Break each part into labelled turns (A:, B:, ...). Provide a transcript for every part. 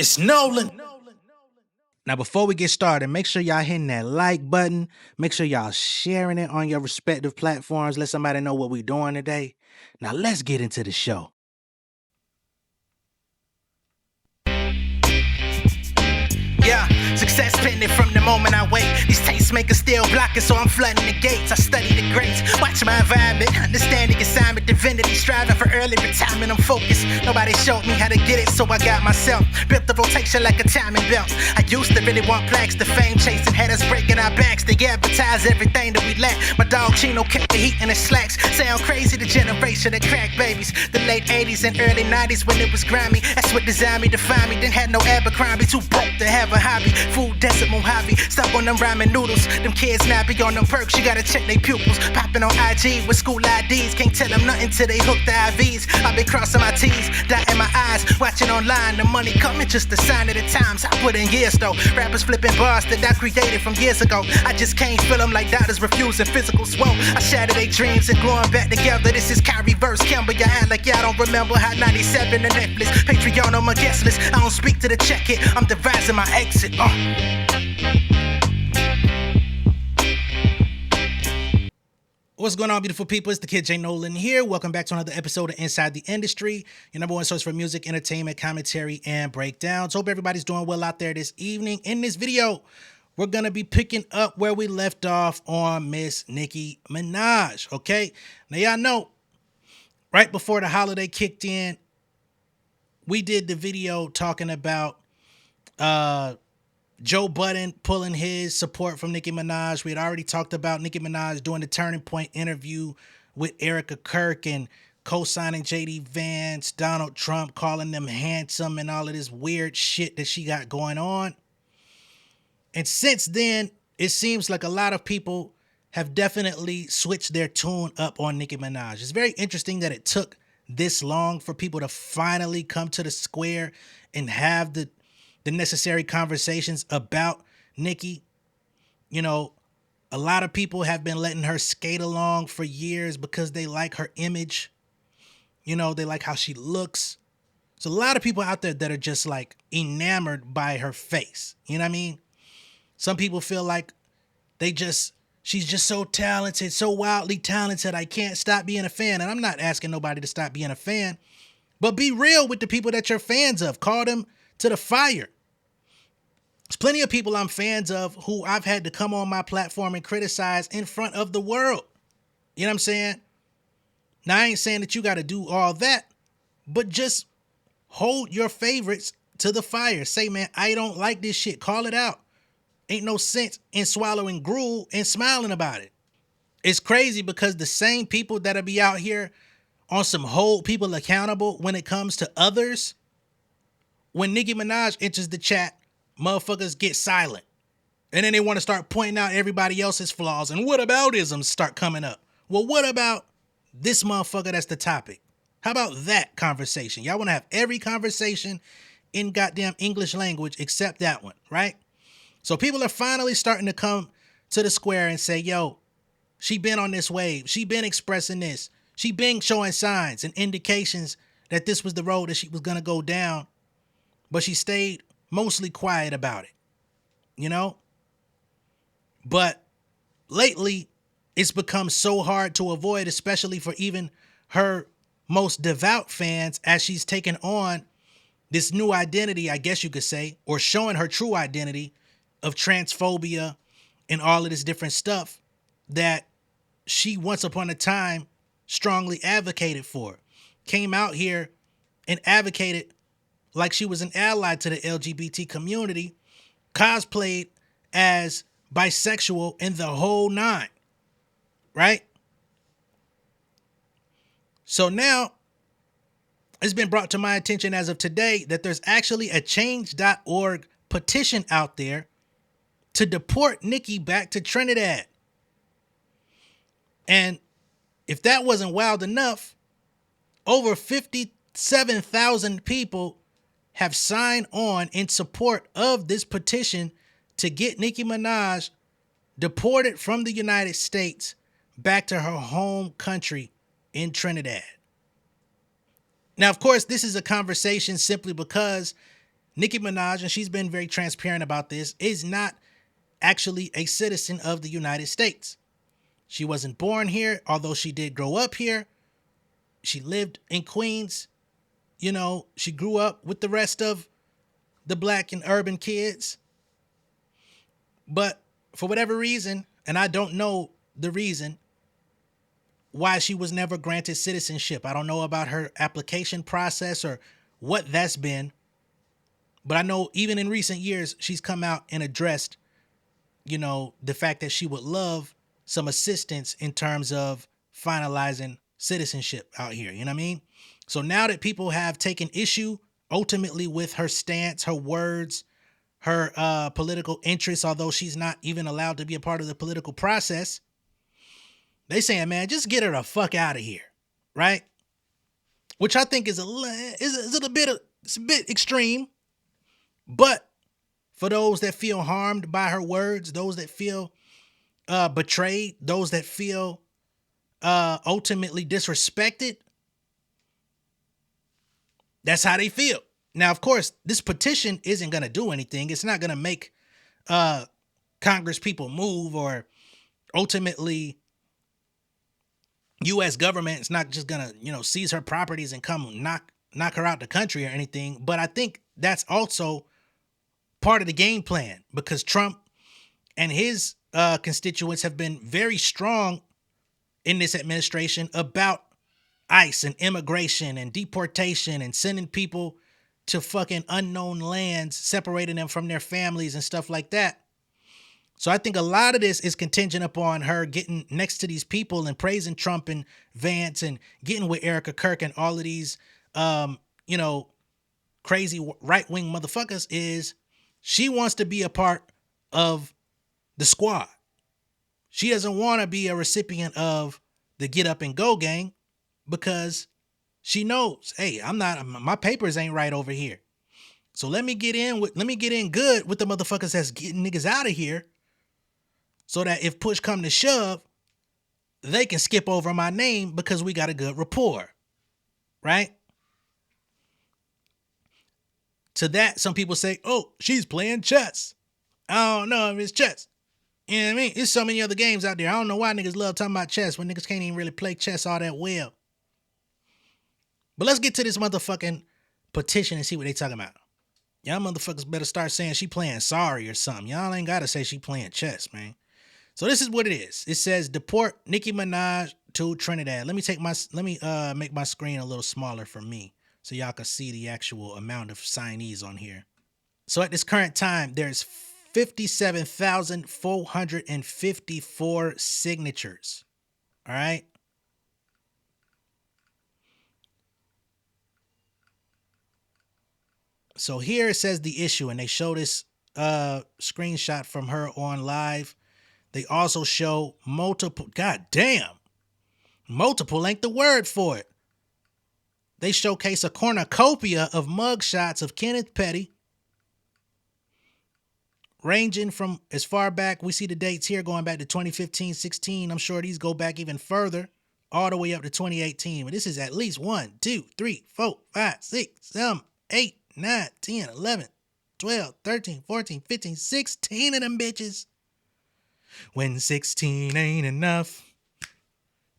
A: It's Nolan.
B: Now, before we get started, make sure y'all hitting that like button. Make sure y'all sharing it on your respective platforms. Let somebody know what we're doing today. Now, let's get into the show.
A: Yeah, success pending from the moment I wake. These tastemakers still blocking, so I'm flooding the gates. I study the greats, watch my environment, understanding assignment, divinity, striving for early retirement. I'm focused. Nobody showed me how to get it, so I got myself. Built the rotation like a timing belt. I used to really want plaques, the fame chasing, had us breaking our backs. They advertise everything that we lack. My dog Chino kept the heat in the slacks. Sound crazy, the generation of crack babies. The late 80s and early 90s when it was grimy. That's what designed me, defined me. Didn't have no Abercrombie, too broke to have a hobby. Food decimal hobby. Stop on them ramen noodles. Them kids nappy on them perks. You gotta check they pupils. Popping on IG with school IDs. Can't tell them nothing till they hook the IVs. I've been crossing my T's, dotting my I's. Watching online, the money coming, just a sign of the times. I put in years though. Rappers flipping bars that I created from years ago. I just can't feel them like doctors refusing physical swole. I shatter their dreams and glue them back together. This is Kyrie verse. Kimber, y'all act like y'all don't remember how 97 the Netflix. Patreon on my guest list. I don't speak to the check hit. I'm devising my exit.
B: What's going on, beautiful people? It's the kid J Nolan here. Welcome back to another episode of Inside the Industry, your number one source for music, entertainment, commentary, and breakdowns. Hope everybody's doing well out there this evening. In this video, we're going to be picking up where we left off on Miss Nicki Minaj, okay? Now, y'all know, right before the holiday kicked in, we did the video talking about Joe Budden pulling his support from Nicki Minaj. We had already talked about Nicki Minaj doing the Turning Point interview with Erica Kirk and co-signing J.D. Vance, Donald Trump, calling them handsome and all of this weird shit that she got going on. And since then, it seems like a lot of people have definitely switched their tune up on Nicki Minaj. It's very interesting that it took this long for people to finally come to the square and have the necessary conversations about Nicki. You know, a lot of people have been letting her skate along for years because they like her image. You know, they like how she looks. There's a lot of people out there that are just like enamored by her face. You know what I mean? Some people feel like she's just so talented, so wildly talented. I can't stop being a fan. And I'm not asking nobody to stop being a fan, but be real with the people that you're fans of. Call them to the fire. There's plenty of people I'm fans of who I've had to come on my platform and criticize in front of the world. You know what I'm saying? Now, I ain't saying that you got to do all that, but just hold your favorites to the fire. Say, man, I don't like this shit. Call it out. Ain't no sense in swallowing gruel and smiling about it. It's crazy because the same people that'll be out here on some hold people accountable when it comes to others, when Nicki Minaj enters the chat, motherfuckers get silent. And then they want to start pointing out everybody else's flaws and whataboutisms start coming up. Well, what about this motherfucker that's the topic? How about that conversation? Y'all want to have every conversation in goddamn English language except that one, right? So people are finally starting to come to the square and say, yo, she been on this wave. She been expressing this. She been showing signs and indications that this was the road that she was going to go down. But she stayed mostly quiet about it, you know? But lately, it's become so hard to avoid, especially for even her most devout fans, as she's taken on this new identity, I guess you could say, or showing her true identity of transphobia and all of this different stuff that she once upon a time strongly advocated for. Came out here and advocated like she was an ally to the LGBT community, cosplayed as bisexual in the whole nine, right? So now it's been brought to my attention as of today that there's actually a change.org petition out there to deport Nicki back to Trinidad. And if that wasn't wild enough, over 57,000 people have signed on in support of this petition to get Nicki Minaj deported from the United States back to her home country in Trinidad. Now, of course, this is a conversation simply because Nicki Minaj, and she's been very transparent about this, is not actually a citizen of the United States. She wasn't born here, although she did grow up here. She lived in Queens. You know, she grew up with the rest of the black and urban kids. But for whatever reason, and I don't know the reason why she was never granted citizenship. I don't know about her application process or what that's been. But I know even in recent years, she's come out and addressed, you know, the fact that she would love some assistance in terms of finalizing citizenship out here. You know what I mean? So now that people have taken issue ultimately with her stance, her words, her political interests, although she's not even allowed to be a part of the political process, they saying, man, just get her the fuck out of here, right? Which I think is a bit extreme, but for those that feel harmed by her words, those that feel betrayed, those that feel ultimately disrespected, that's how they feel. Now, of course, this petition isn't going to do anything. It's not going to make Congress people move, or ultimately U.S. government is not just going to, you know, seize her properties and come knock her out the country or anything. But I think that's also part of the game plan, because Trump and his constituents have been very strong in this administration about ICE and immigration and deportation and sending people to fucking unknown lands, separating them from their families and stuff like that. So I think a lot of this is contingent upon her getting next to these people and praising Trump and Vance and getting with Erica Kirk and all of these, you know, crazy right-wing motherfuckers. Is she wants to be a part of the squad. She doesn't want to be a recipient of the get up and go gang, because she knows, hey, my papers ain't right over here. So let me get in good with the motherfuckers that's getting niggas out of here, so that if push come to shove, they can skip over my name because we got a good rapport, right? To that, some people say, oh, she's playing chess. I don't know if it's chess. You know what I mean? There's so many other games out there. I don't know why niggas love talking about chess when niggas can't even really play chess all that well. But let's get to this motherfucking petition and see what they talking about. Y'all motherfuckers better start saying she playing sorry or something. Y'all ain't got to say she playing chess, man. So this is what it is. It says, deport Nicki Minaj to Trinidad. Let me make my screen a little smaller for me so y'all can see the actual amount of signees on here. So at this current time, there's 57,454 signatures. All right. So here it says the issue, and they show this screenshot from her on live. They also show multiple, multiple ain't the word for it. They showcase a cornucopia of mugshots of Kenneth Petty, ranging from as far back, we see the dates here going back to 2015, 16. I'm sure these go back even further, all the way up to 2018. But this is at least 1, 2, 3, 4, 5, 6, 7, 8, 9, 10, 11, 12, 13, 14, 15, 16 of them bitches. When 16 ain't enough.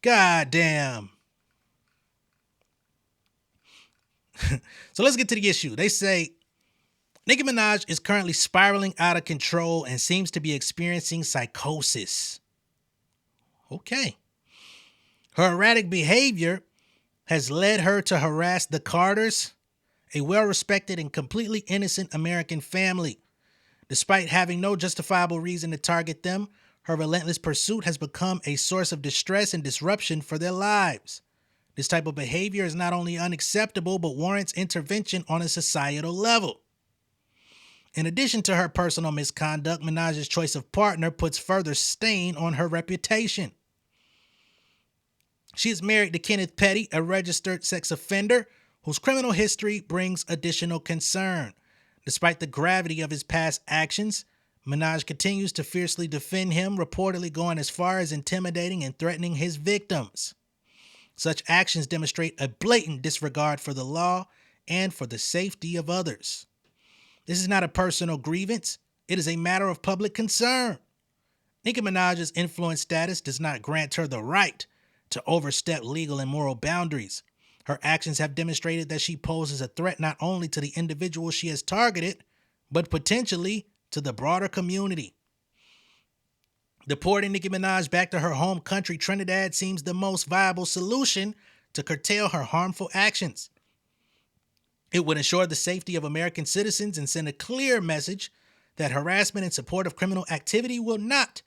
B: Goddamn. So let's get to the issue. They say Nicki Minaj is currently spiraling out of control and seems to be experiencing psychosis. Okay. Her erratic behavior has led her to harass the Carters, a well-respected and completely innocent American family. Despite having no justifiable reason to target them, her relentless pursuit has become a source of distress and disruption for their lives. This type of behavior is not only unacceptable, but warrants intervention on a societal level. In addition to her personal misconduct, Minaj's choice of partner puts further stain on her reputation. She is married to Kenneth Petty, a registered sex offender whose criminal history brings additional concern. Despite the gravity of his past actions, Minaj continues to fiercely defend him, reportedly going as far as intimidating and threatening his victims. Such actions demonstrate a blatant disregard for the law and for the safety of others. This is not a personal grievance. It is a matter of public concern. Nicki Minaj's influence status does not grant her the right to overstep legal and moral boundaries. Her actions have demonstrated that she poses a threat not only to the individual she has targeted, but potentially to the broader community. Deporting Nicki Minaj back to her home country, Trinidad, seems the most viable solution to curtail her harmful actions. It would ensure the safety of American citizens and send a clear message that harassment in support of criminal activity will not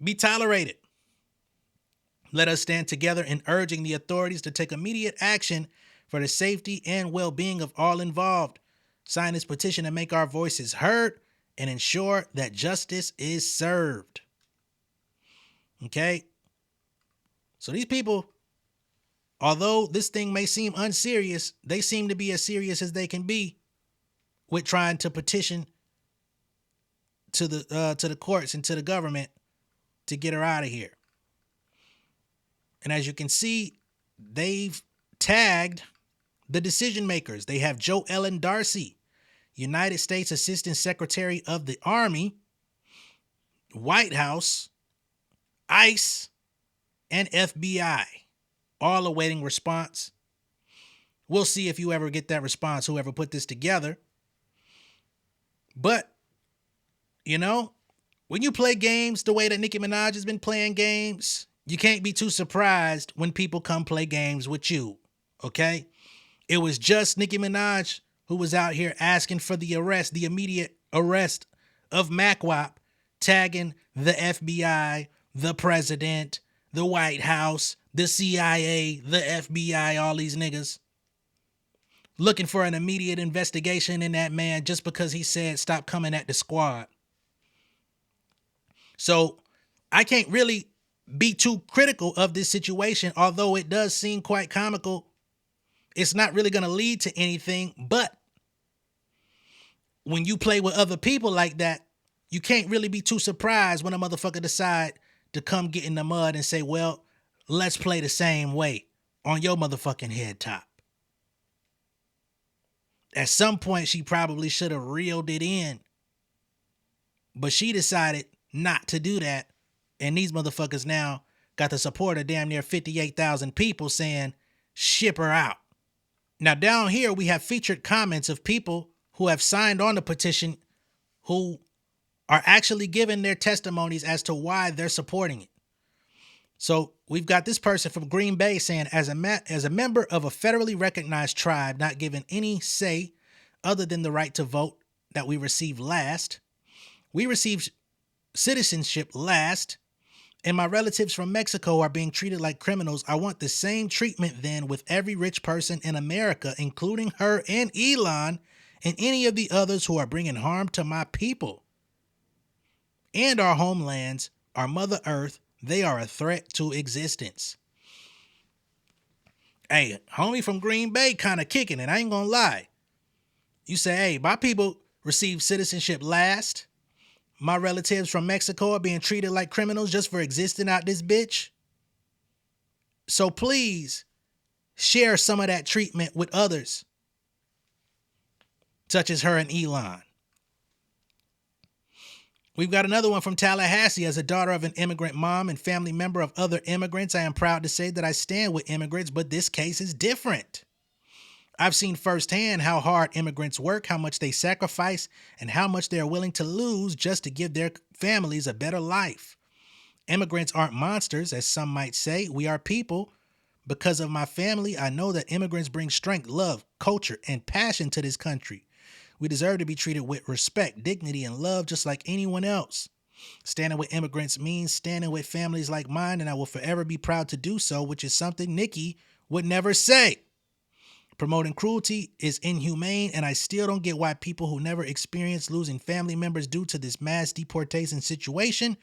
B: be tolerated. Let us stand together in urging the authorities to take immediate action for the safety and well-being of all involved. Sign this petition and make our voices heard and ensure that justice is served. Okay? So these people, although this thing may seem unserious, they seem to be as serious as they can be with trying to petition to the courts and to the government to get her out of here. And as you can see, they've tagged the decision makers. They have Joe Ellen Darcy, United States Assistant Secretary of the Army, White House, ICE, and FBI, all awaiting response. We'll see if you ever get that response, whoever put this together. But, you know, when you play games the way that Nicki Minaj has been playing games, you can't be too surprised when people come play games with you, okay? It was just Nicki Minaj who was out here asking for the immediate arrest of MacWap, tagging the FBI, the president, the White House, the CIA, the FBI, all these niggas, looking for an immediate investigation in that man just because he said stop coming at the squad. So I can't really be too critical of this situation, although it does seem quite comical. It's not really going to lead to anything, but when you play with other people like that, you can't really be too surprised when a motherfucker decide to come get in the mud and say, well, let's play the same way on your motherfucking head top. At some point, she probably should have reeled it in, but she decided not to do that. And these motherfuckers now got the support of damn near 58,000 people saying, ship her out. Now down here, we have featured comments of people who have signed on the petition who are actually giving their testimonies as to why they're supporting it. So we've got this person from Green Bay saying, as a member of a federally recognized tribe not given any say other than the right to vote that we received last, we received citizenship last, and my relatives from Mexico are being treated like criminals. I want the same treatment then with every rich person in America, including her and Elon and any of the others who are bringing harm to my people and our homelands, our Mother Earth. They are a threat to existence. Hey, homie from Green Bay kind of kicking it. I ain't gonna lie. You say, hey, my people received citizenship last. My relatives from Mexico are being treated like criminals just for existing out this bitch. So please share some of that treatment with others, such as her and Elon. We've got another one from Tallahassee. As a daughter of an immigrant mom and family member of other immigrants, I am proud to say that I stand with immigrants, but this case is different. I've seen firsthand how hard immigrants work, how much they sacrifice, and how much they are willing to lose just to give their families a better life. Immigrants aren't monsters, as some might say. We are people. Because of my family, I know that immigrants bring strength, love, culture, and passion to this country. We deserve to be treated with respect, dignity, and love just like anyone else. Standing with immigrants means standing with families like mine, and I will forever be proud to do so, which is something Nicki would never say. Promoting cruelty is inhumane, and I still don't get why people who never experienced losing family members due to this mass deportation situation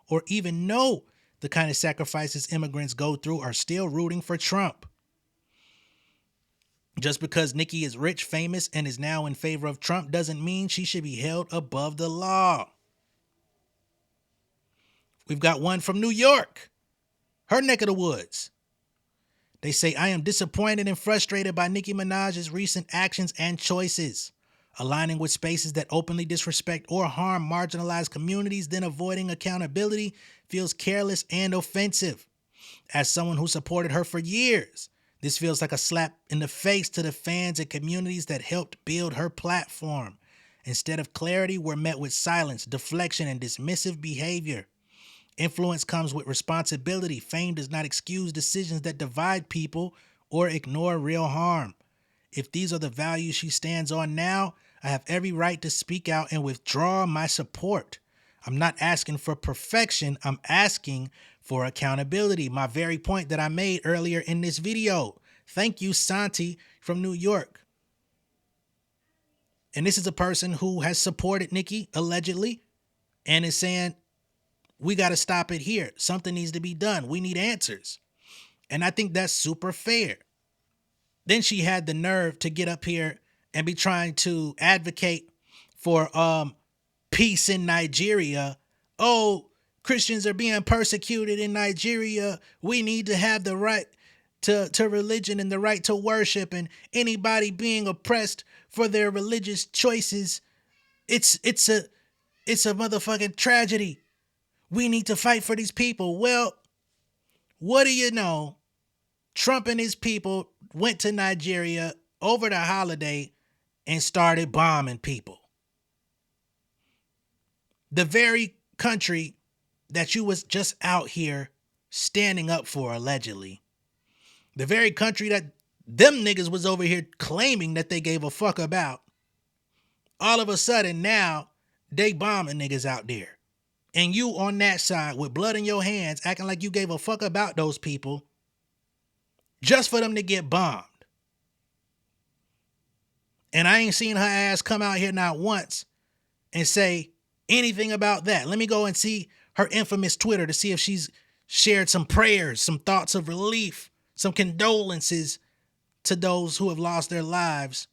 B: or even know the kind of sacrifices immigrants go through are still rooting for Trump. Just because Nicki is rich, famous, and is now in favor of Trump doesn't mean she should be held above the law. We've got one from New York, her neck of the woods. They say, I am disappointed and frustrated by Nicki Minaj's recent actions and choices. Aligning with spaces that openly disrespect or harm marginalized communities, then avoiding accountability feels careless and offensive. As someone who supported her for years, this feels like a slap in the face to the fans and communities that helped build her platform. Instead of clarity, we're met with silence, deflection, and dismissive behavior. Influence comes with responsibility. Fame does not excuse decisions that divide people or ignore real harm. If these are the values she stands on now, I have every right to speak out and withdraw my support. I'm not asking for perfection. I'm asking for accountability. My very point that I made earlier in this video. Thank you, Santi from New York. And this is a person who has supported Nicki, allegedly, and is saying, we got to stop it here. Something needs to be done. We need answers. And I think that's super fair. Then she had the nerve to get up here and be trying to advocate for peace in Nigeria. Oh, Christians are being persecuted in Nigeria. We need to have the right to religion and the right to worship, and anybody being oppressed for their religious choices, it's a motherfucking tragedy. We need to fight for these people. Well, what do you know? Trump and his people went to Nigeria over the holiday and started bombing people. The very country that you was just out here standing up for, allegedly. The very country that them niggas was over here claiming that they gave a fuck about. All of a sudden now, they bombing niggas out there. And you on that side with blood in your hands acting like you gave a fuck about those people just for them to get bombed. And I ain't seen her ass come out here not once and say anything about that. Let me go and see her infamous Twitter to see if she's shared some prayers, some thoughts of relief, some condolences to those who have lost their lives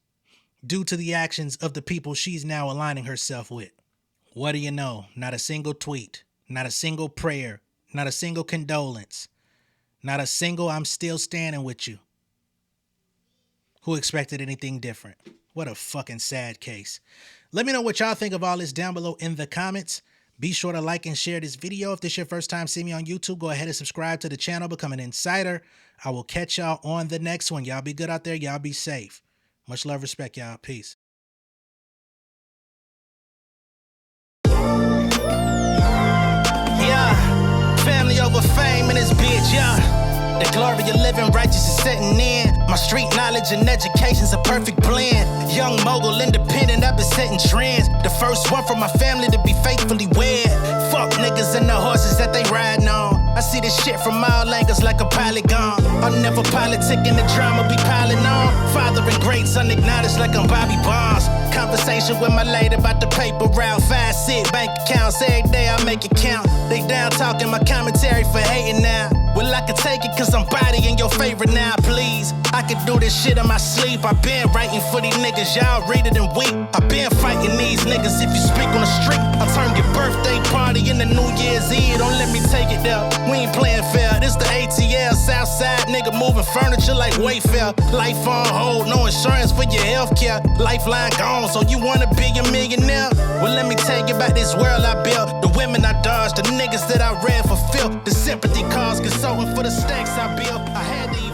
B: due to the actions of the people she's now aligning herself with. What do you know? Not a single tweet, not a single prayer, not a single condolence, not a single I'm still standing with you. Who expected anything different? What a fucking sad case. Let me know what y'all think of all this down below in the comments. Be sure to like and share this video. If this is your first time seeing me on YouTube, go ahead and subscribe to the channel, become an insider. I will catch y'all on the next one. Y'all be good out there. Y'all be safe. Much love, respect, y'all. Peace.
A: Yeah, family over fame in this bitch, yeah. The glory of living righteous is setting in. My street knowledge and education's a perfect blend. Young mogul, independent, I've been setting trends. The first one from my family to be faithfully wed. Fuck niggas and the horses that they riding on. I see this shit from all angles like a polygon. I'll never politic and the drama be piling on. Father and great son acknowledged like I'm Bobby Bonds. Conversation with my lady about the paper route. 5 sit bank accounts every day I make it count. They down talking my commentary for hating now. Well, I can take it cause I'm bodying your favorite now, please. I can do this shit in my sleep. I been writing for these niggas, y'all read it and weep. I been fighting these niggas if you speak on the street. I turn your birthday party into New Year's Eve. Don't let me take it there. We ain't playing fair. This the ATL, Southside nigga moving furniture like Wayfair. Life on hold, no insurance for your healthcare. Lifeline gone, so you wanna be a millionaire? Well, let me tell you about this world I built. The women I dodged, the niggas that I read for filth. The sympathy cause consulting for the stacks I built. I had to